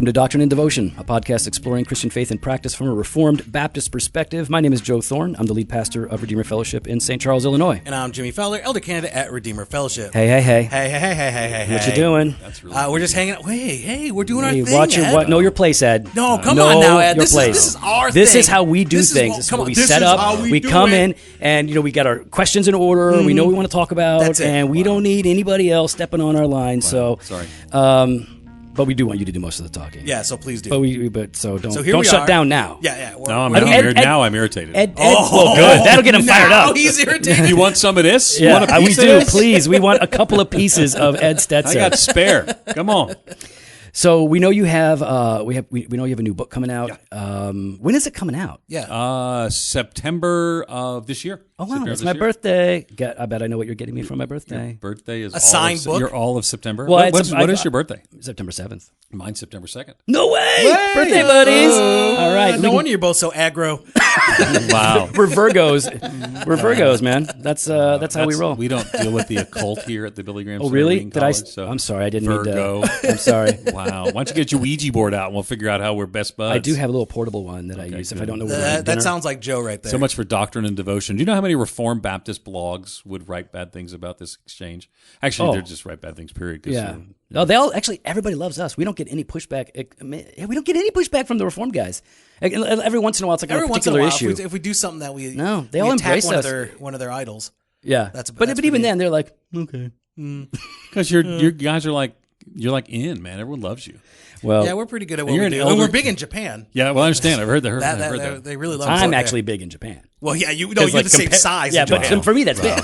Welcome to Doctrine and Devotion, a podcast exploring Christian faith and practice from a Reformed Baptist perspective. My name is Joe Thorne. I'm the lead pastor of Redeemer Fellowship in St. Charles, Illinois. And I'm Jimmy Fowler, elder candidate at Redeemer Fellowship. Hey. What you doing? That's really we're just hanging out. Hey, we're doing our thing, watch your, Ed. Know your place, Ed. No, come on now, Ed. This is our thing. This is how we do things. This is what we set up. We come in, and we got our questions in order. Mm-hmm. We know what we want to talk about, and we don't need anybody else stepping on our line. Wow. So, sorry. But we do want you to do most of the talking. Yeah, so please do. Don't shut down now. Yeah. No, I'm irritated. Ed, well, good. That'll get him fired up. He's irritated. You want some of this? Yeah, we do. Please, we want a couple of pieces of Ed Stetzer. I got spare. Come on. So we know you have we know you have a new book coming out. Yeah. When is it coming out? Yeah. September of this year. Oh wow, it's my birthday. I bet I know what you're getting me for my birthday. Your birthday is a signed book. You're all of September. Well, what is your birthday? September 7th. Mine's September 2nd. No way! Birthday buddies. All right. No wonder you're both so aggro. Wow. We're Virgos. We're Virgos, man. That's how we roll. We don't deal with the occult here at the Billy Graham Center. Oh really? Did College, I'm sorry. I didn't Virgo. mean to. I'm sorry. Wow. Why don't you get your Ouija board out and we'll figure out how we're best buds. I do have a little portable one that I use if I don't know where that sounds like Joe right there. So much for doctrine and devotion. Do you know how many Reformed Baptist blogs would write bad things about this exchange? Actually, they're just write bad things, period. Yeah. No, everybody loves us. We don't get any pushback. We don't get any pushback from the Reformed guys. Every once in a while, it's like a particular issue. If we do something that they all embrace one of their idols. Yeah. But even then, they're like, okay. Because you guys are like, you're like in, man. Everyone loves you. Well, yeah, we're pretty good at what we do. And we're big in Japan. Yeah, well, I understand. I've heard that. They really love us. I'm actually big in Japan. Well, yeah, you're the same size. Yeah, but for me, that's big.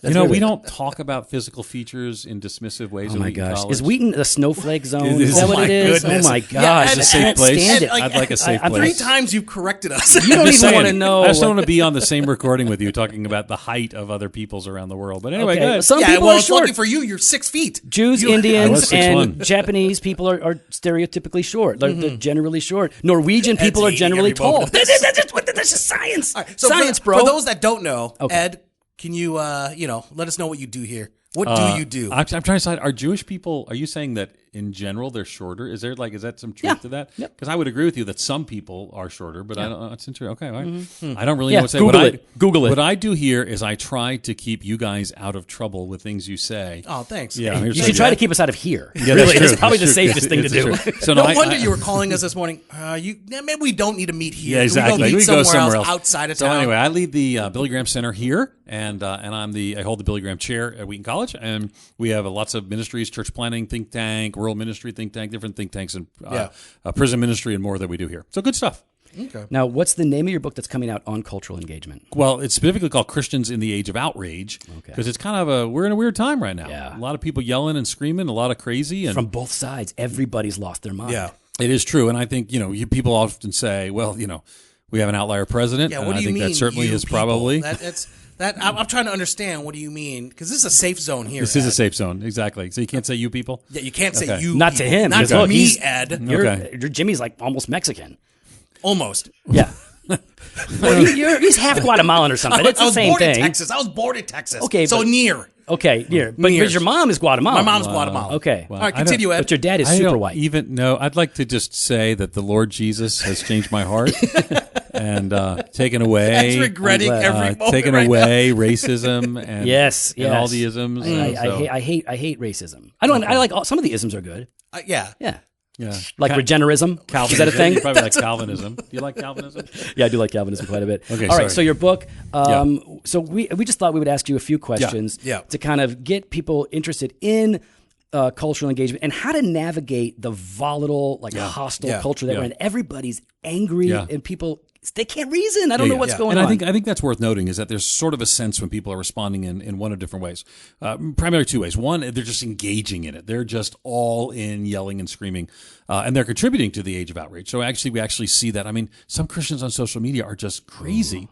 We don't talk about physical features in dismissive ways. Oh my gosh, college. is Wheaton a snowflake zone? Is that what it is? Goodness. Oh my gosh, it's a safe place. I'd like a safe place. 3 times you've corrected us. You don't even want to know. I just don't want to be on the same recording with you talking about the height of other peoples around the world. But anyway, okay. good. Some people are short. Lucky for you, you're 6 feet. Jews, Indians, and Japanese people are stereotypically short. They're generally short. Norwegian people are generally tall. That's just science. Right, so science, bro. For those that don't know, Ed, can you let us know what you do here? What do you do? I'm trying to decide. Are Jewish people? Are you saying that in general they're shorter? Is that some truth to that? Because I would agree with you that some people are shorter, but I don't. It's interesting. Okay, all right. Mm-hmm. I don't really know what to say. Google it. What I do here is I try to keep you guys out of trouble with things you say. Oh, thanks. Yeah, you should try to keep us out of here. Yeah, really, it's probably the safest thing to do. So no wonder you were calling us this morning. Maybe we don't need to meet here. Yeah, exactly. We go somewhere else outside of town. So anyway, I lead the Billy Graham Center here, and I hold the Billy Graham chair at Wheaton College, and we have lots of ministries, church planning think tank, rural ministry think tank, different think tanks, and prison ministry and more that we do here. So good stuff. Okay. Now, what's the name of your book that's coming out on cultural engagement? Well, it's specifically called Christians in the Age of Outrage, because it's kind of we're in a weird time right now. Yeah. A lot of people yelling and screaming, a lot of crazy. And from both sides, everybody's lost their mind. Yeah, it is true. And I think, people often say, well, we have an outlier president. Yeah, what do you mean? I think that certainly is probably. I'm trying to understand. What do you mean? Because this is a safe zone here. This is a safe zone, exactly. So you can't say you people? Yeah, you can't say you Not people. to him. Not to me, Ed. Jimmy's like almost Mexican. Almost. Yeah. He's half Guatemalan or something. It's the same thing. I was born in Texas. Okay, so near. Okay, near. But your mom is Guatemalan. My mom's Guatemalan. Okay. All right, continue, Ed. But your dad is super white. I'd like to just say that the Lord Jesus has changed my heart and taken away. Ed's regretting every moment taken away racism and yes. and all the isms. I hate racism. I like some of the isms are good. Yeah. Like regenerism. Calvinism. Is that a thing? You probably like Calvinism. Do you like Calvinism? Yeah, I do like Calvinism quite a bit. Okay, all right, so your book. So we just thought we would ask you a few questions to kind of get people interested in cultural engagement and how to navigate the volatile, hostile culture that we're in. Everybody's angry and people, they can't reason. I don't know what's going on. And I think that's worth noting is that there's sort of a sense when people are responding in one of different ways. Primarily 2 ways. One, they're just engaging in it. They're just all in yelling and screaming, and they're contributing to the age of outrage. So we actually see that. I mean, some Christians on social media are just crazy.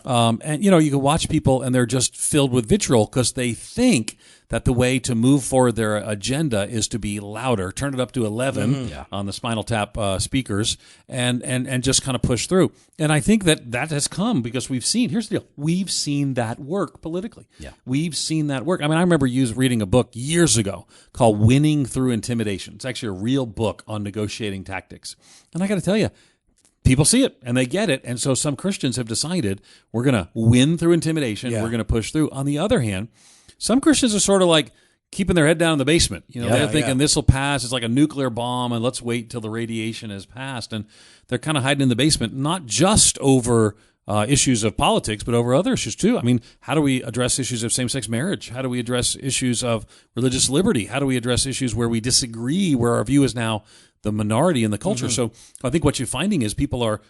And you can watch people and they're just filled with vitriol because they think that the way to move forward their agenda is to be louder, turn it up to 11 on the Spinal Tap speakers, and just kind of push through. And I think that has come because we've seen, here's the deal, we've seen that work politically. Yeah. We've seen that work. I mean, I remember reading a book years ago called Winning Through Intimidation. It's actually a real book on negotiating tactics. And I got to tell you, people see it and they get it. And so some Christians have decided we're going to win through intimidation. Yeah. We're going to push through. On the other hand, some Christians are sort of like keeping their head down in the basement. They're thinking this will pass. It's like a nuclear bomb, and let's wait till the radiation has passed. And they're kind of hiding in the basement, not just over issues of politics, but over other issues too. I mean, how do we address issues of same-sex marriage? How do we address issues of religious liberty? How do we address issues where we disagree, where our view is now the minority in the culture? So I think what you're finding is people are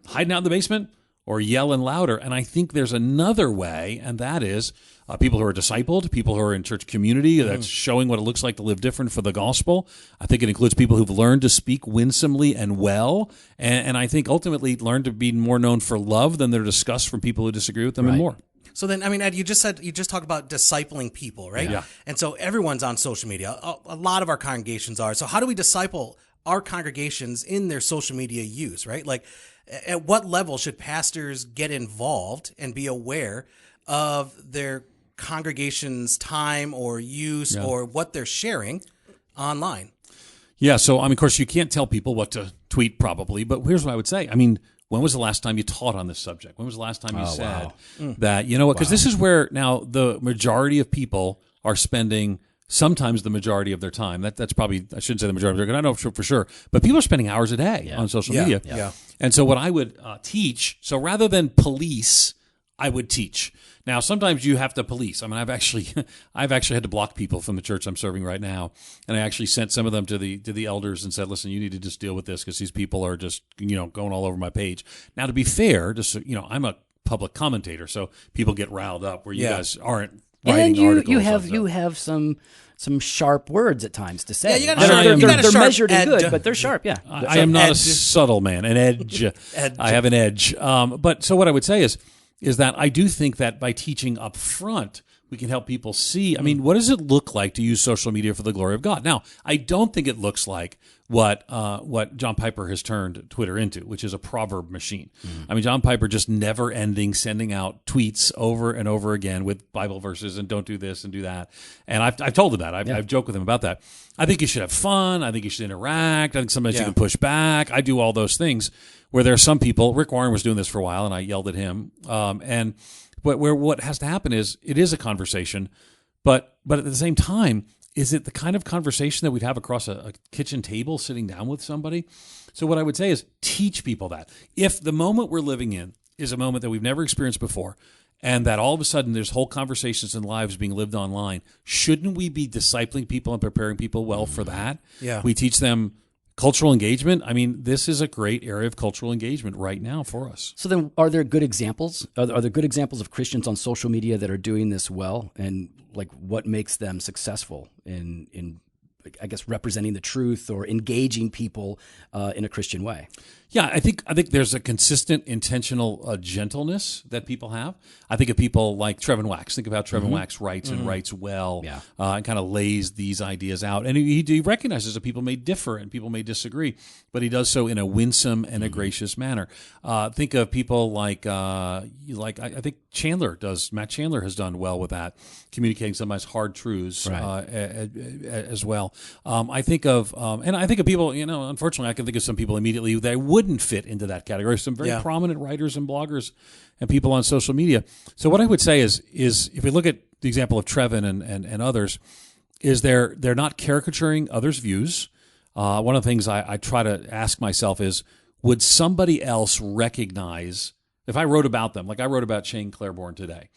hiding out in the basement or yelling louder. And I think there's another way, and that is people who are discipled, people who are in church community that's showing what it looks like to live different for the gospel. I think it includes people who've learned to speak winsomely and well, and I think ultimately learned to be more known for love than they're discussed from people who disagree with them and more. So then, I mean, Ed, you just talked about discipling people, right? Yeah. And so everyone's on social media. A lot of our congregations are. So how do we disciple our congregations in their social media use, right? Like, at what level should pastors get involved and be aware of their congregation's time or use or what they're sharing online? Yeah, so, I mean, of course, you can't tell people what to tweet probably, but here's what I would say. I mean, when was the last time you taught on this subject? When was the last time you said that, because this is where now the majority of people are spending sometimes the majority of their time. That's probably, I shouldn't say the majority of their time, I don't know for sure, but people are spending hours a day on social media. Yeah. And so what I would teach, so rather than police, I would teach. Now, sometimes you have to police. I mean, I've actually had to block people from the church I'm serving right now, and I actually sent some of them to the elders and said, "Listen, you need to just deal with this because these people are just going all over my page." Now, to be fair, just I'm a public commentator, so people get riled up where you guys aren't writing articles. You have some sharp words at times to say. Yeah, they're measured and good, but they're sharp. Yeah, I am not a subtle man, an edge. I have an edge. But so what I would say is that I do think that by teaching up front, we can help people see, I mean, what does it look like to use social media for the glory of God? Now, I don't think it looks like what John Piper has turned Twitter into, which is a proverb machine. I mean, John Piper just never ending, sending out tweets over and over again with Bible verses and don't do this and do that. And I've told him that. I've joked with him about that. I think you should have fun. I think you should interact. I think sometimes you can push back. I do all those things where there are some people, Rick Warren was doing this for a while and I yelled at him. But what has to happen is it is a conversation, but at the same time, is it the kind of conversation that we'd have across a kitchen table sitting down with somebody? So what I would say is teach people that. If the moment we're living in is a moment that we've never experienced before, and that all of a sudden there's whole conversations and lives being lived online, shouldn't we be discipling people and preparing people well for that? Yeah. We teach them cultural engagement. I mean, this is a great area of cultural engagement right now for us. So then are there good examples? Are there good examples of Christians on social media that are doing this well? And like what makes them successful in I guess, representing the truth or engaging people in a Christian way? Yeah, I think there's a consistent, intentional gentleness that people have. I think of people like Trevin Wax. Think of how Trevin Wax writes and writes well, and kind of lays these ideas out. And he recognizes that people may differ and people may disagree, but he does so in a winsome and a gracious manner. Think of people like I think Matt Chandler has done well with that, communicating sometimes hard truths as well. I think of people. Unfortunately, I can think of some people immediately that wouldn't fit into that category. Some very prominent writers and bloggers and people on social media. So what I would say is if we look at the example of Trevin and others, is they're not caricaturing others' views. One of the things I try to ask myself is, would somebody else recognize, if I wrote about them, like I wrote about Shane Claiborne today,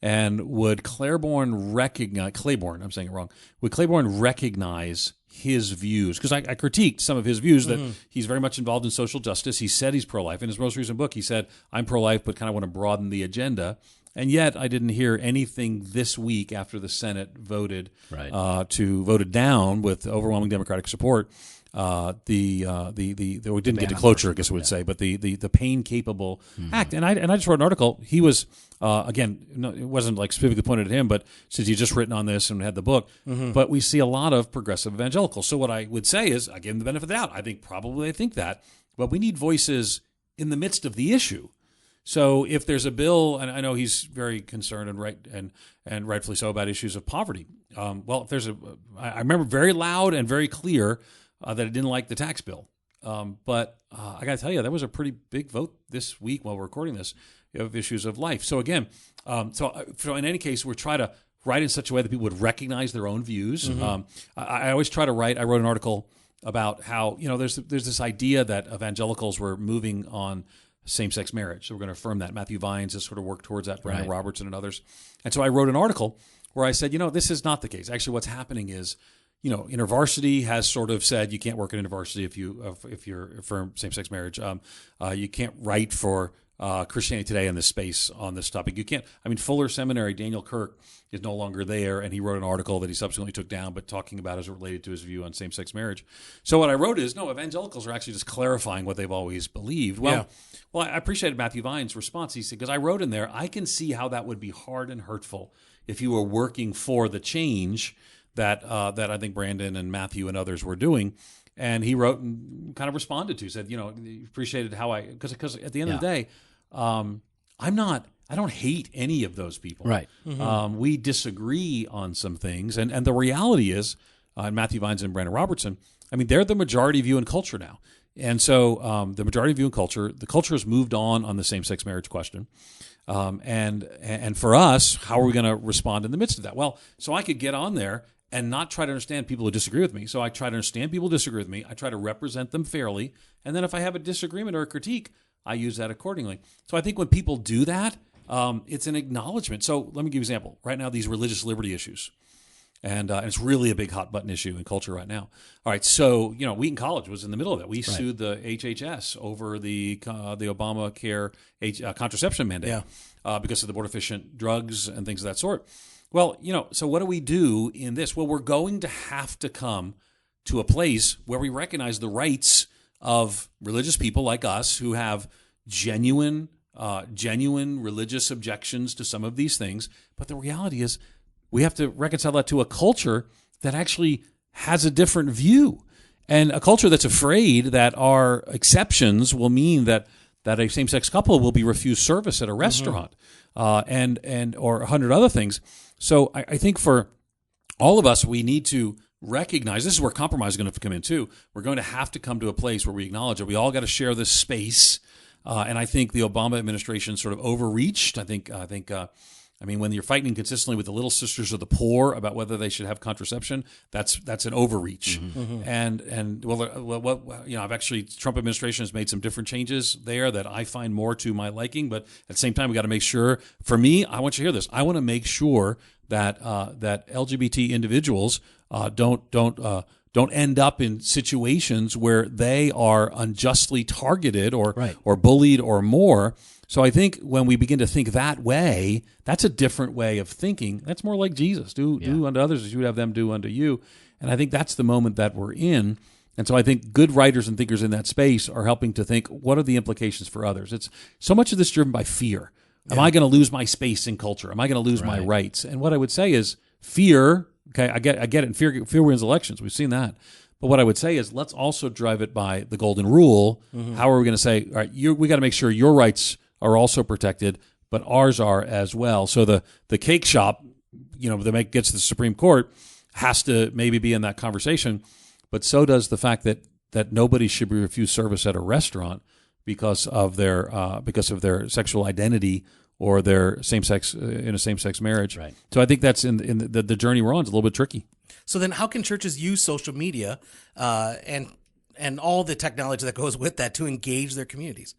and would Claiborne recognize, I'm saying it wrong, would Claiborne recognize his views? Because I critiqued some of his views that he's very much involved in social justice. He said he's pro-life. In his most recent book, he said, I'm pro-life, but kind of want to broaden the agenda. And yet I didn't hear anything this week after the Senate voted down with overwhelming Democratic support we didn't get to cloture, I guess we would say, but the pain capable act. And I just wrote an article. He was it wasn't like specifically pointed at him, but since he's just written on this and had the book, but we see a lot of progressive evangelicals. So what I would say is, I give him the benefit of the doubt. I think that, but we need voices in the midst of the issue. So if there's a bill, and I know he's very concerned and rightfully so about issues of poverty. Well, if there's I remember very loud and very clear that I didn't like the tax bill. But I got to tell you, that was a pretty big vote this week while we're recording this of issues of life. So again, so in any case, we're trying to write in such a way that people would recognize their own views. I always try to write. I wrote an article about how there's this idea that evangelicals were moving on same-sex marriage. So we're going to affirm that. Matthew Vines has sort of worked towards that, Brandon Robertson and others. And so I wrote an article where I said, this is not the case. Actually, what's happening is, InterVarsity has sort of said you can't work at InterVarsity if you're affirm same-sex marriage. You can't write for Christianity Today in this space on this topic. You can't. I mean, Fuller Seminary, Daniel Kirk is no longer there, and he wrote an article that he subsequently took down, but talking about as it related to his view on same-sex marriage. So what I wrote is, no, evangelicals are actually just clarifying what they've always believed. Well, I appreciated Matthew Vine's response. He said, because I wrote in there, I can see how that would be hard and hurtful if you were working for the change that I think Brandon and Matthew and others were doing. And he wrote and kind of responded to, said, he appreciated how because at the end of the day, I don't hate any of those people. Right. We disagree on some things. And the reality is, Matthew Vines and Brandon Robertson, I mean, they're the majority view in culture now. And so the majority view in culture, the culture has moved on the same-sex marriage question. And for us, how are we going to respond in the midst of that? Well, so I could get on there and not try to understand people who disagree with me. So I try to understand people who disagree with me. I try to represent them fairly. And then if I have a disagreement or a critique, I use that accordingly. So I think when people do that, it's an acknowledgement. So let me give you an example. Right now, these religious liberty issues. And it's really a big hot button issue in culture right now. All right, so Wheaton College was in the middle of that. We sued the HHS over the Obamacare contraception mandate because of the abortifacient drugs and things of that sort. Well, so what do we do in this? Well, we're going to have to come to a place where we recognize the rights of religious people like us who have genuine religious objections to some of these things. But the reality is, we have to reconcile that to a culture that actually has a different view, and a culture that's afraid that our exceptions will mean that a same-sex couple will be refused service at a restaurant, and or 100 other things. So I think for all of us, we need to recognize this is where compromise is going to come in too. We're going to have to come to a place where we acknowledge that we all got to share this space. And I think the Obama administration sort of overreached. I mean, when you're fighting consistently with the Little Sisters of the Poor about whether they should have contraception, that's an overreach. And I've actually Trump administration has made some different changes there that I find more to my liking. But at the same time, we got to make sure. For me, I want you to hear this. I want to make sure that that LGBT individuals don't end up in situations where they are unjustly targeted or bullied or more. So I think when we begin to think that way, that's a different way of thinking. That's more like Jesus. Do unto others as you would have them do unto you. And I think that's the moment that we're in. And so I think good writers and thinkers in that space are helping to think, what are the implications for others? It's so much of this driven by fear. Am I going to lose my space in culture? Am I going to lose my rights? And what I would say is fear. Okay, I get it. And fear wins elections. We've seen that. But what I would say is let's also drive it by the golden rule. How are we going to say, all right, we got to make sure your rights are also protected, but ours are as well. So the cake shop, that gets to the Supreme Court has to maybe be in that conversation, but so does the fact that nobody should be refused service at a restaurant because of their sexual identity or their same-sex in a same-sex marriage. Right. So I think that's in the journey we're on. It's a little bit tricky. So then how can churches use social media and all the technology that goes with that to engage their communities?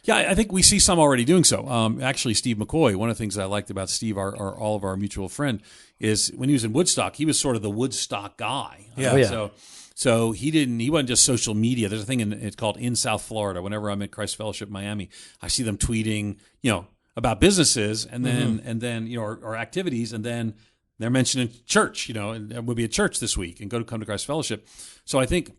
Yeah, I think we see some already doing so. Actually, Steve McCoy, one of the things I liked about Steve, all of our mutual friend, is when he was in Woodstock, he was sort of the Woodstock guy. So he wasn't just social media. There's a thing it's called In South Florida. Whenever I'm at Christ Fellowship Miami, I see them tweeting, about businesses and then or activities, and then they're mentioning church, and we'll be at church this week and come to Christ Fellowship. So I think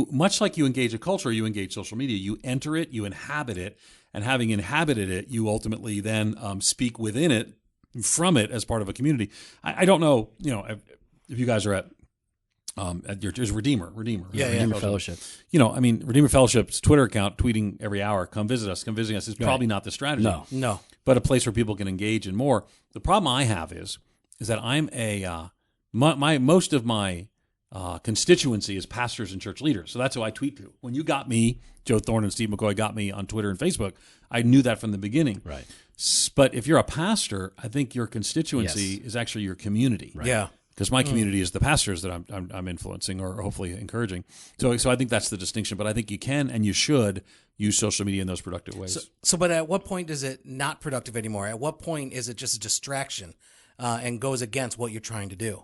much like you engage a culture, you engage social media. You enter it, you inhabit it, and having inhabited it, you ultimately then speak within it, from it as part of a community. I don't know, if you guys are at There's Redeemer Fellowship. Redeemer Fellowship's Twitter account tweeting every hour, come visit us is probably not the strategy. No. But a place where people can engage in more. The problem I have is that I'm most of my constituency is pastors and church leaders. So that's who I tweet to. When you got me, Joe Thorne and Steve McCoy got me on Twitter and Facebook, I knew that from the beginning. Right. But if you're a pastor, I think your constituency is actually your community. Right. Yeah. Because my community is the pastors that I'm influencing or hopefully encouraging. So I think that's the distinction. But I think you can and you should use social media in those productive ways. But at what point is it not productive anymore? At what point is it just a distraction and goes against what you're trying to do?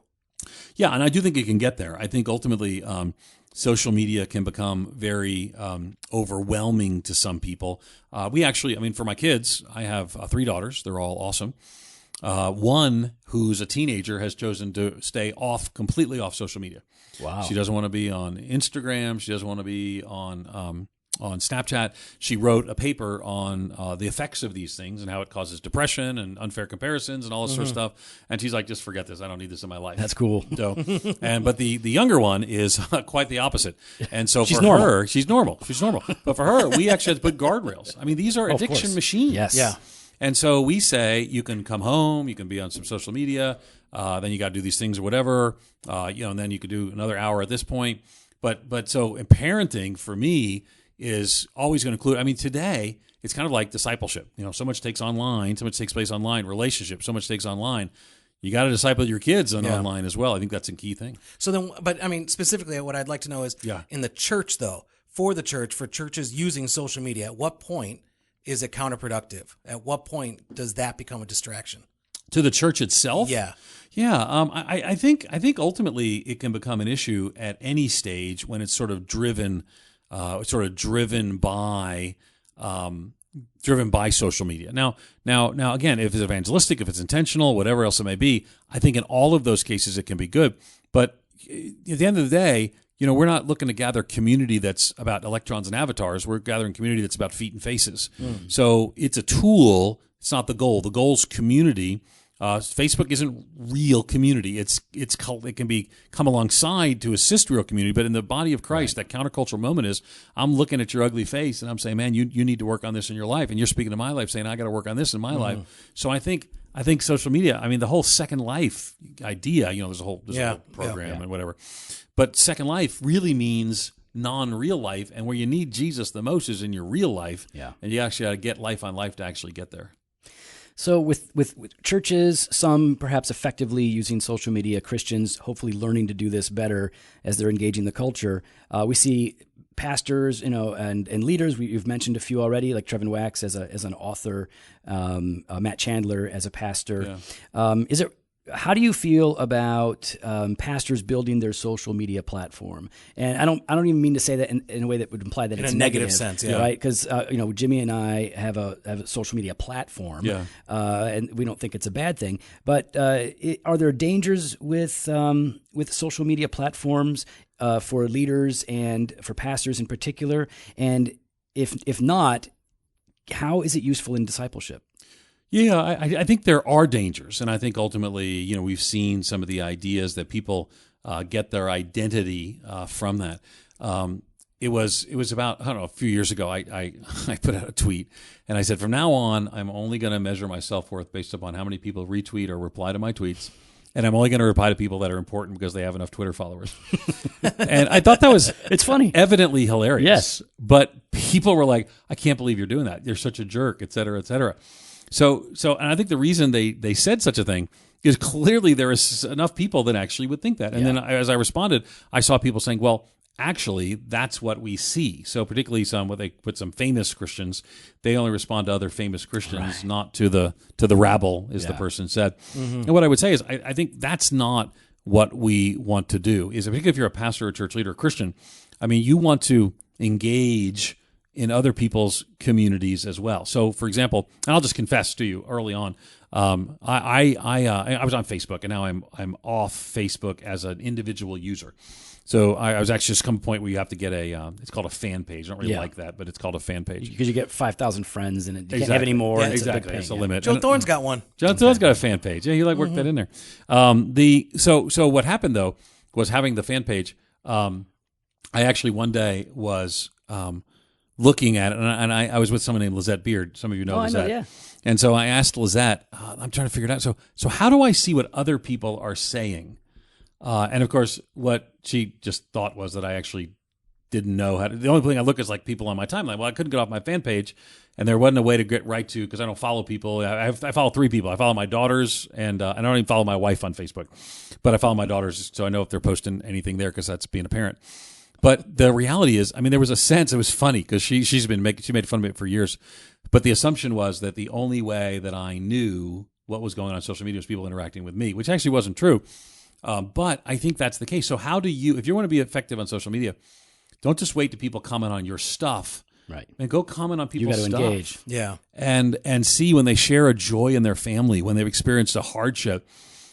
Yeah, and I do think it can get there. I think ultimately social media can become very overwhelming to some people. We actually, for my kids, I have 3 daughters. They're all awesome. One who's a teenager has chosen to stay completely off social media. Wow. She doesn't want to be on Instagram. She doesn't want to be on Snapchat. She wrote a paper on the effects of these things and how it causes depression and unfair comparisons and all this sort of stuff. And she's like, just forget this. I don't need this in my life. That's cool. So, but the younger one is quite the opposite. And so she's for normal. her, she's normal. But for her, we actually have to put guardrails. These are addiction machines. Yes. Yeah. And so we say you can come home, you can be on some social media, then you got to do these things or whatever, and then you could do another hour at this point. But so in parenting for me is always going to include. Today it's kind of like discipleship. So much takes place online. Relationship, so much takes online. You got to disciple your kids online as well. I think that's a key thing. So then, specifically, what I'd like to know is in the church, though, for churches using social media, at what point is it counterproductive? At what point does that become a distraction? To the church itself? Yeah. Yeah. I think ultimately it can become an issue at any stage when it's sort of driven by social media. Now again, if it's evangelistic, if it's intentional, whatever else it may be, I think in all of those cases it can be good. But at the end of the day, we're not looking to gather community that's about electrons and avatars. We're gathering community that's about feet and faces. So it's a tool. It's not the goal. The goal's community. Facebook isn't real community. It can come alongside to assist real community. But in the body of Christ, that countercultural moment is I'm looking at your ugly face and I'm saying, man, you need to work on this in your life. And you're speaking to my life saying, I got to work on this in my life. So I think social media, the whole Second Life idea, there's a whole program and whatever. But Second Life really means non-real life, and where you need Jesus the most is in your real life. Yeah. And you actually got to get life on life to actually get there. So with churches, some perhaps effectively using social media, Christians hopefully learning to do this better as they're engaging the culture, we see pastors, and leaders. You've mentioned a few already, like Trevin Wax as an author, Matt Chandler as a pastor. Yeah. How do you feel about pastors building their social media platform? And I don't even mean to say that in a way that would imply that in it's a negative sense, right? Because Jimmy and I have a social media platform, and we don't think it's a bad thing. But are there dangers with social media platforms for leaders and for pastors in particular? And if not, how is it useful in discipleship? Yeah, I think there are dangers, and I think ultimately, we've seen some of the ideas that people get their identity from that. It was about, a few years ago, I put out a tweet, and I said, from now on, I'm only going to measure my self-worth based upon how many people retweet or reply to my tweets, and I'm only going to reply to people that are important because they have enough Twitter followers. And I thought that was it's funny, evidently hilarious. Yes, but people were like, I can't believe you're doing that. You're such a jerk, et cetera, et cetera. So, and I think the reason they said such a thing is clearly there is enough people that actually would think that. And then as I responded, I saw people saying, well, actually, that's what we see. So particularly some famous Christians, they only respond to other famous Christians, not to the rabble, as the person said. Mm-hmm. And what I would say is I think that's not what we want to do. Is particularly if you're a pastor or a church leader or Christian, you want to engage in other people's communities as well. So, for example, and I'll just confess to you early on, I was on Facebook, and now I'm off Facebook as an individual user. So I was actually just come to a point where you have to get it's called a fan page. I don't really like that, but it's called a fan page. Because you get 5,000 friends, and you can't have any more. Yeah, exactly. It's a limit. Joe Thorne's got one. Joe Thorne's got a fan page. Yeah, he worked that in there. So what happened though was having the fan page. I actually one day was looking at it, and I was with someone named Lizette Beard. Some of you know Lizette. I know, yeah. And so I asked Lizette, I'm trying to figure it out. So how do I see what other people are saying? And of course, what she just thought was that I actually didn't know how to. The only thing I look is like people on my timeline. Well, I couldn't get off my fan page, and there wasn't a way to get right to because I don't follow people. I follow 3 people. I follow my daughters, and I don't even follow my wife on Facebook, but I follow my daughters so I know if they're posting anything there because that's being a parent. But the reality is, I mean, there was a sense. It was funny because she made fun of it for years. But the assumption was that the only way that I knew what was going on social media was people interacting with me, which actually wasn't true. But I think that's the case. So how do you, if you want to be effective on social media, don't just wait till people comment on your stuff. Right. And go comment on people's stuff. You got to engage. Yeah. And see when they share a joy in their family, when they've experienced a hardship.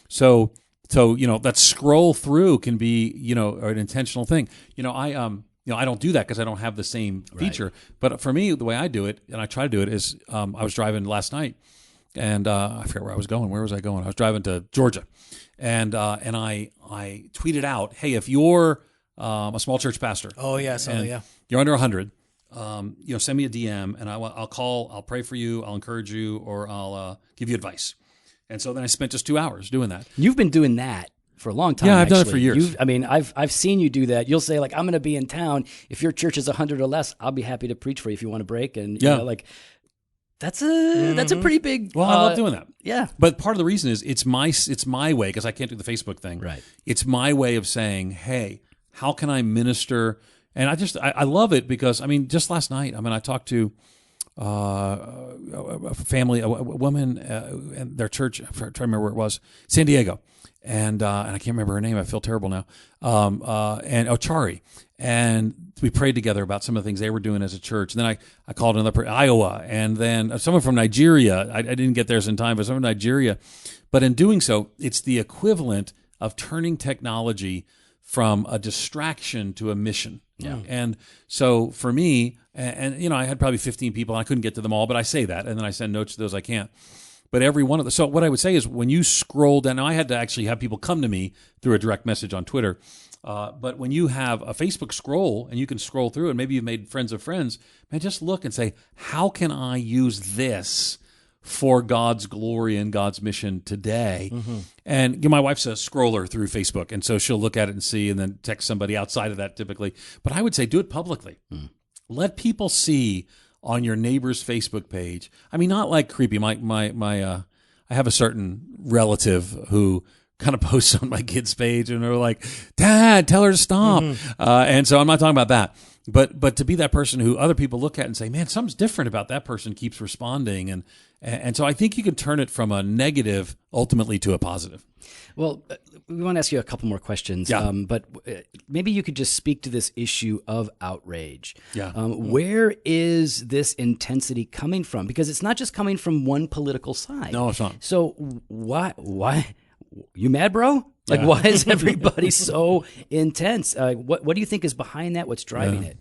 So that scroll through can be, an intentional thing. I don't do that because I don't have the same feature. Right. But for me, the way I do it, and I try to do it, is I was driving last night, and I forget where I was going. Where was I going? I was driving to Georgia, and I tweeted out, "Hey, if you're a small church pastor, you're under 100, send me a DM, and I'll call, I'll pray for you, I'll encourage you, or I'll give you advice." And so then I spent just 2 hours doing that. You've been doing that for a long time. Yeah, I've done it for years. I've seen you do that. You'll say, like, I'm going to be in town. If your church is 100 or less, I'll be happy to preach for you if you want to break. And that's a pretty big. Well, I love doing that. Yeah, but part of the reason is it's my way because I can't do the Facebook thing. Right. It's my way of saying, hey, how can I minister? And I love it because just last night, I talked to a family, a woman, and their church. I'm trying to remember where it was, San Diego, and I can't remember her name. I feel terrible now. And Ochari, and we prayed together about some of the things they were doing as a church. And then I called another Iowa, and then someone from Nigeria. I didn't get theirs in time, but someone from Nigeria. But in doing so, it's the equivalent of turning technology from a distraction to a mission. Yeah. And so for me, and I had probably 15 people, and I couldn't get to them all, but I say that, and then I send notes to those I can't. But every one of them. So what I would say is when you scroll down, now I had to actually have people come to me through a direct message on Twitter. But when you have a Facebook scroll and you can scroll through and maybe you've made friends of friends, man, just look and say, how can I use this for God's glory and God's mission today? Mm-hmm. And my wife's a scroller through Facebook, and so she'll look at it and see and then text somebody outside of that typically. But I would say do it publicly. Mm. Let people see on your neighbor's Facebook page. Not like creepy. I have a certain relative who kind of posts on my kid's page and they're like, "Dad, tell her to stop." Mm-hmm. And so I'm not talking about that. But to be that person who other people look at and say, "Man, something's different about that person," keeps responding. And so I think you can turn it from a negative ultimately to a positive. Well, we want to ask you a couple more questions, but maybe you could just speak to this issue of outrage. Yeah. Where is this intensity coming from? Because it's not just coming from one political side. No, it's not. So why you mad, bro? Like, why is everybody so intense? What do you think is behind that? What's driving it?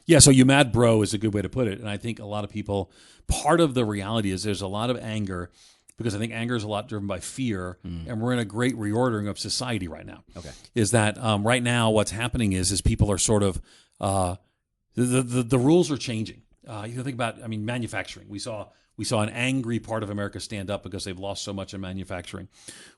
Yeah, so you mad, bro, is a good way to put it. And I think a lot of people, part of the reality is there's a lot of anger because I think anger is a lot driven by fear, and we're in a great reordering of society right now. Okay, is that right now what's happening is people are sort of the rules are changing. You can think about manufacturing. We saw an angry part of America stand up because they've lost so much in manufacturing.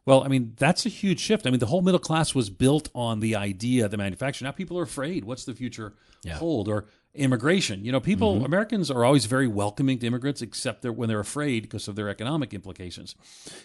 Well, that's a huge shift. The whole middle class was built on the idea of the manufacturing. Now people are afraid. What's the future hold? Or immigration. Americans are always very welcoming to immigrants, except when they're afraid because of their economic implications.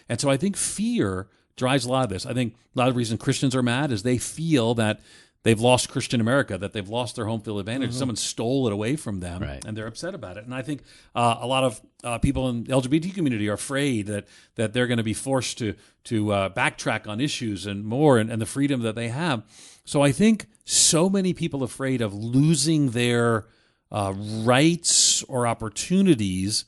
And so I think fear drives a lot of this. I think a lot of the reason Christians are mad is they feel that they've lost Christian America, that they've lost their home field advantage. Mm-hmm. Someone stole it away from them, and they're upset about it. And I think a lot of people in the LGBT community are afraid that they're going to be forced to backtrack on issues and more and the freedom that they have. So I think so many people afraid of losing their rights or opportunities.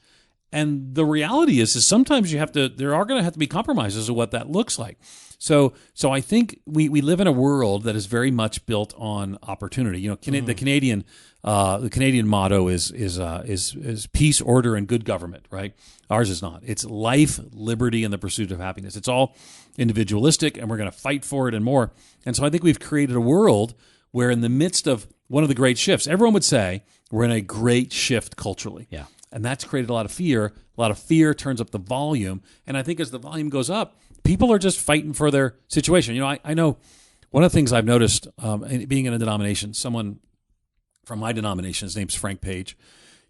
And the reality is sometimes there are going to have to be compromises of what that looks like. So I think we live in a world that is very much built on opportunity. You know, the Canadian motto is peace, order, and good government. Right? Ours is not. It's life, liberty, and the pursuit of happiness. It's all individualistic, and we're going to fight for it and more. And so I think we've created a world where, in the midst of one of the great shifts, everyone would say we're in a great shift culturally. Yeah. And that's created a lot of fear. A lot of fear turns up the volume. And I think as the volume goes up, people are just fighting for their situation. You know, I know one of the things I've noticed being in a denomination, someone from my denomination, his name's Frank Page,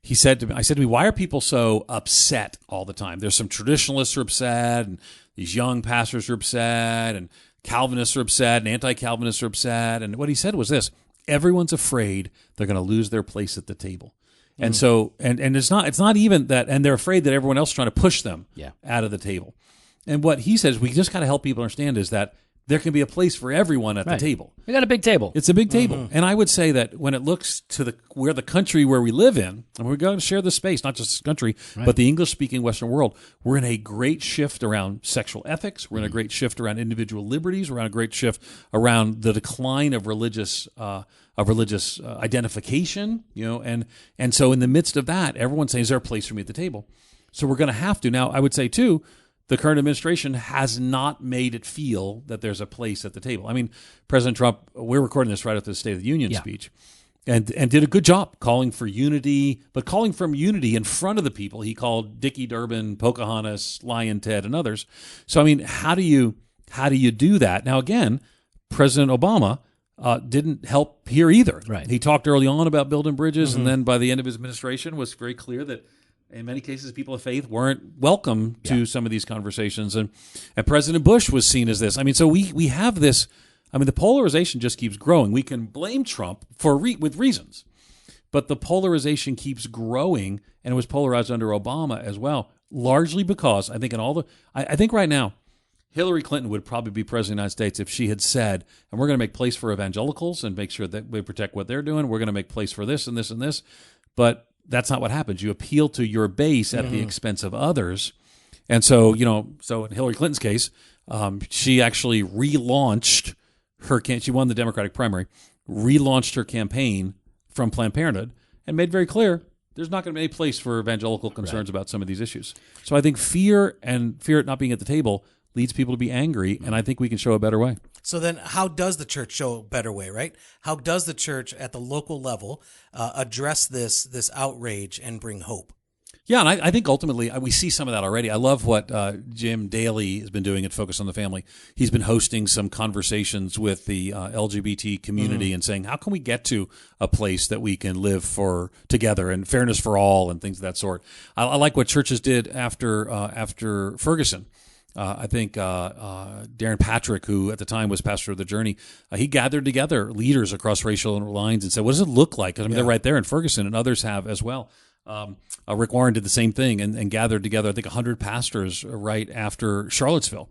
I said to me, why are people so upset all the time? There's some traditionalists who are upset, and these young pastors are upset, and Calvinists are upset, and anti-Calvinists are upset. And what he said was this: everyone's afraid they're going to lose their place at the table. And so, and it's not even that, and they're afraid that everyone else is trying to push them out of the table. And what he says, we just got to help people understand is that there can be a place for everyone at the table. We got a big table. It's a big table. And I would say that when it looks to the country where we live in, and we're going to share the space, not just this country, but the English-speaking Western world, we're in a great shift around sexual ethics. We're in a great shift around individual liberties. We're in a great shift around the decline of religious identification. You know, and so in the midst of that, everyone's saying, "Is there a place for me at the table?" So we're going to have to. Now, I would say too, the current administration has not made it feel that there's a place at the table. I mean, President Trump, we're recording this right after the State of the Union speech, and did a good job calling for unity, but calling from unity in front of the people. He called Dickie Durbin, Pocahontas, Lion Ted, and others. So, I mean, how do you do that? Now, again, President Obama didn't help here either. Right. He talked early on about building bridges, and then by the end of his administration was very clear that in many cases, people of faith weren't welcome to some of these conversations. And President Bush was seen as this. I mean, so we have this. I mean, the polarization just keeps growing. We can blame Trump with reasons, but the polarization keeps growing, and it was polarized under Obama as well, largely because I think I think right now, Hillary Clinton would probably be president of the United States if she had said, and we're going to make place for evangelicals and make sure that we protect what they're doing. We're going to make place for this and this and this. But that's not what happens. You appeal to your base at the expense of others. And so, you know, so in Hillary Clinton's case, she actually relaunched she won the Democratic primary, relaunched her campaign from Planned Parenthood and made very clear there's not going to be any place for evangelical concerns about some of these issues. So I think fear at not being at the table leads people to be angry, and I think we can show a better way. So then how does the church show a better way, right? How does the church at the local level address this outrage and bring hope? Yeah, and I think ultimately we see some of that already. I love what Jim Daly has been doing at Focus on the Family. He's been hosting some conversations with the LGBT community and saying, how can we get to a place that we can live together and fairness for all and things of that sort. I like what churches did after Ferguson. I think Darren Patrick, who at the time was pastor of the Journey, he gathered together leaders across racial lines and said, what does it look like? I mean, they're right there in Ferguson, and others have as well. Rick Warren did the same thing and gathered together, I think, 100 pastors right after Charlottesville.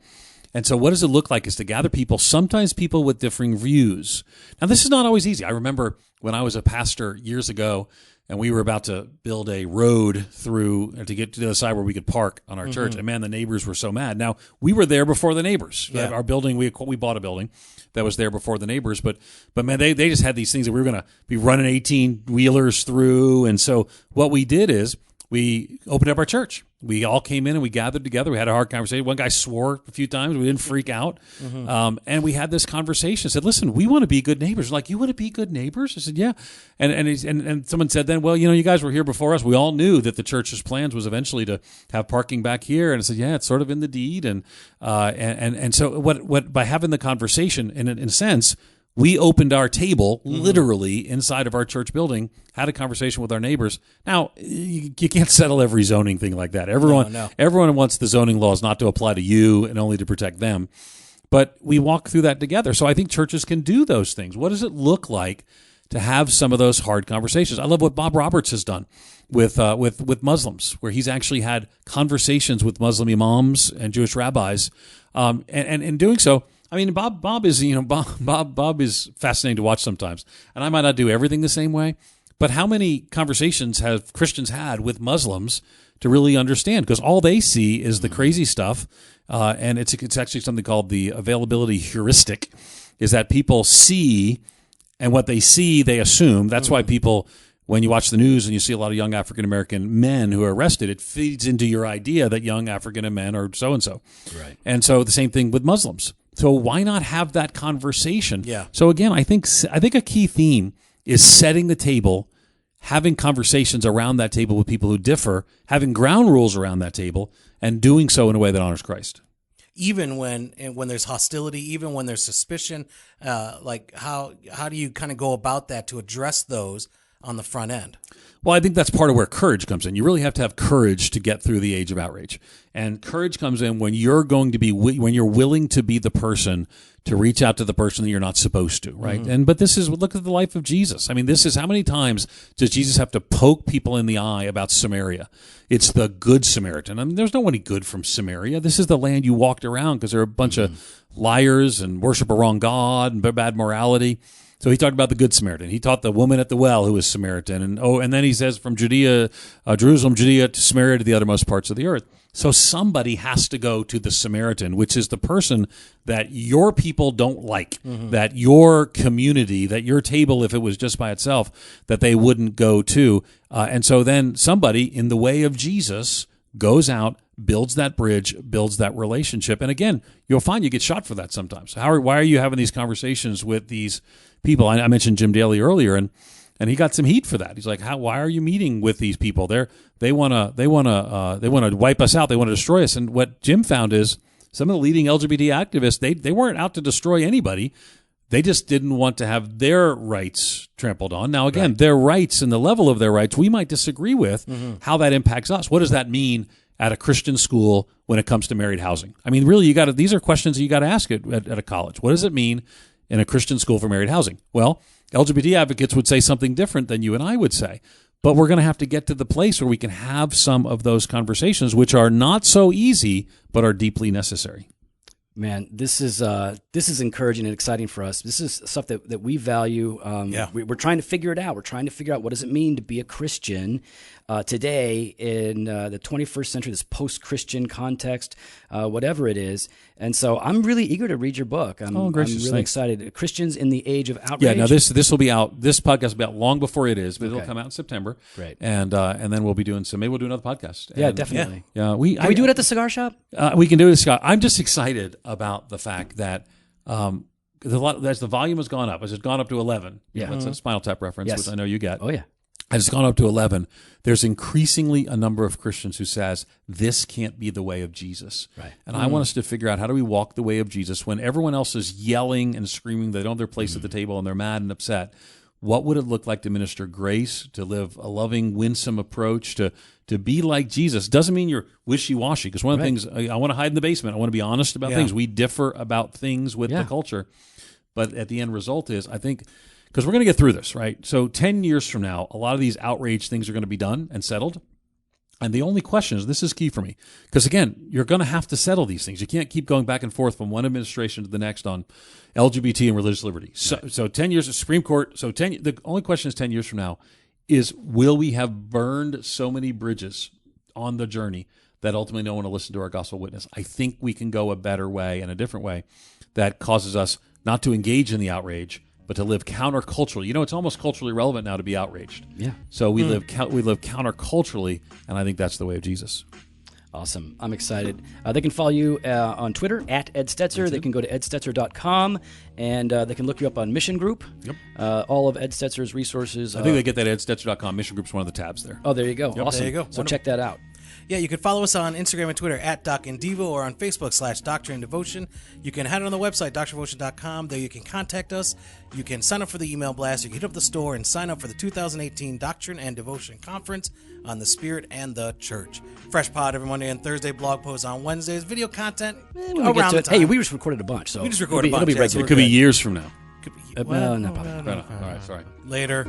And so what does it look like is to gather people, sometimes people with differing views. Now, this is not always easy. I remember when I was a pastor years ago, and we were about to build a road through to get to the other side where we could park on our church. And man, the neighbors were so mad. Now, we were there before the neighbors. Yeah. Our building, we bought a building that was there before the neighbors. But man, they just had these things that we were going to be running 18-wheelers through. And so what we did is we opened up our church. We all came in and we gathered together. We had a hard conversation. One guy swore a few times. We didn't freak out. And we had this conversation. Said, listen, we want to be good neighbors. Like, you want to be good neighbors? I said, yeah. And someone said then, well, you guys were here before us. We all knew that the church's plans was eventually to have parking back here. And I said, yeah, it's sort of in the deed. And so what by having the conversation, in a sense, we opened our table literally inside of our church building, had a conversation with our neighbors. Now, you can't settle every zoning thing like that. Everyone wants the zoning laws not to apply to you and only to protect them. But we walk through that together. So I think churches can do those things. What does it look like to have some of those hard conversations? I love what Bob Roberts has done with Muslims, where he's actually had conversations with Muslim imams and Jewish rabbis. And in doing so, I mean, Bob is fascinating to watch sometimes. And I might not do everything the same way, But how many conversations have Christians had with Muslims to really understand? Because all they see is the crazy stuff, and it's actually something called the availability heuristic, is that people see, and what they see, they assume. That's why people, when you watch the news and you see a lot of young African-American men who are arrested, it feeds into your idea that young African men are so-and-so. Right. And so the same thing with Muslims. So why not have that conversation? Yeah. So again, I think a key theme is setting the table, having conversations around that table with people who differ, having ground rules around that table, and doing so in a way that honors Christ. Even when there's hostility, even when there's suspicion, like how do you kind of go about that to address those on the front end? Well, I think that's part of where courage comes in. You really have to have courage to get through the age of outrage. And courage comes in when you're when you're willing to be the person to reach out to the person that you're not supposed to, right? Mm-hmm. But look at the life of Jesus. I mean, this is, how many times does Jesus have to poke people in the eye about Samaria? It's the good Samaritan. I mean, there's no one good from Samaria. This is the land you walked around because there are a bunch of liars and worship a wrong God and bad morality. So he talked about the Good Samaritan. He taught the woman at the well who was Samaritan. And then he says from Jerusalem, Judea to Samaria to the uttermost parts of the earth. So somebody has to go to the Samaritan, which is the person that your people don't like, that your community, that your table, if it was just by itself, that they wouldn't go to. And so then somebody in the way of Jesus goes out, builds that bridge, builds that relationship. And again, you'll find you get shot for that sometimes. Why are you having these conversations with these people? I mentioned Jim Daly earlier, and he got some heat for that. He's like, why are you meeting with these people? They want to wipe us out. They want to destroy us. And what Jim found is some of the leading LGBT activists, they weren't out to destroy anybody. They just didn't want to have their rights trampled on. Now, again, their rights and the level of their rights, we might disagree with how that impacts us. What does that mean at a Christian school when it comes to married housing? I mean, really, these are questions that you got to ask at a college. What does it mean in a Christian school for married housing? Well, LGBT advocates would say something different than you and I would say. But we're going to have to get to the place where we can have some of those conversations, which are not so easy, but are deeply necessary. Man, this is encouraging and exciting for us. This is stuff that we value. We're trying to figure it out. We're trying to figure out what does it mean to be a Christian today in the 21st century, this post-Christian context, whatever it is. And so I'm really eager to read your book. I'm really excited. Christians in the Age of Outrage. Yeah, now this will be out. This podcast will be out long before it is, but it'll come out in September. Great. And then we'll be doing maybe we'll do another podcast. Yeah, definitely. Yeah, can we do it at the cigar shop? We can do it at the cigar. I'm just excited about the fact that as the volume has gone up, as it's gone up to 11. Yeah. That's a Spinal Tap reference, which I know you get. Oh, yeah. As it's gone up to 11, there's increasingly a number of Christians who says, this can't be the way of Jesus. Right. And I want us to figure out, how do we walk the way of Jesus when everyone else is yelling and screaming, they don't have their place at the table and they're mad and upset? What would it look like to minister grace, to live a loving, winsome approach, to be like Jesus? Doesn't mean you're wishy-washy, because one of the things, I want to hide in the basement. I want to be honest about things. We differ about things with the culture. But at the end result is, I think, because we're going to get through this, right? So 10 years from now, a lot of these outrage things are going to be done and settled. And the only question is, this is key for me, because again, you're going to have to settle these things. You can't keep going back and forth from one administration to the next on LGBT and religious liberty. So 10 years of Supreme Court. So the only question is 10 years from now is, will we have burned so many bridges on the journey that ultimately no one will listen to our gospel witness? I think we can go a better way and a different way that causes us not to engage in the outrage, but to live counterculturally. You know, it's almost culturally relevant now to be outraged. Yeah. So we live counterculturally, and I think that's the way of Jesus. Awesome. I'm excited. They can follow you on Twitter at Ed Stetzer. They can go to edstetzer.com, and they can look you up on Mission Group. Yep. All of Ed Stetzer's resources. I think they get that at edstetzer.com. Mission Group's one of the tabs there. Oh, there you go. Yep. Awesome. There you go. So check that out. Yeah, you can follow us on Instagram and Twitter at Doc and Devo, or on Facebook /Doctrine and Devotion. You can head on the website, doctrinedevotion.com. There you can contact us. You can sign up for the email blast. You can hit up the store and sign up for the 2018 Doctrine and Devotion Conference on the Spirit and the Church. Fresh pod every Monday and Thursday, blog posts on Wednesdays, video content around the time. Hey, we just recorded a bunch. So we just recorded a bunch. It'll be regular. It could be years from now. Could be, no, probably. All right, sorry. Later.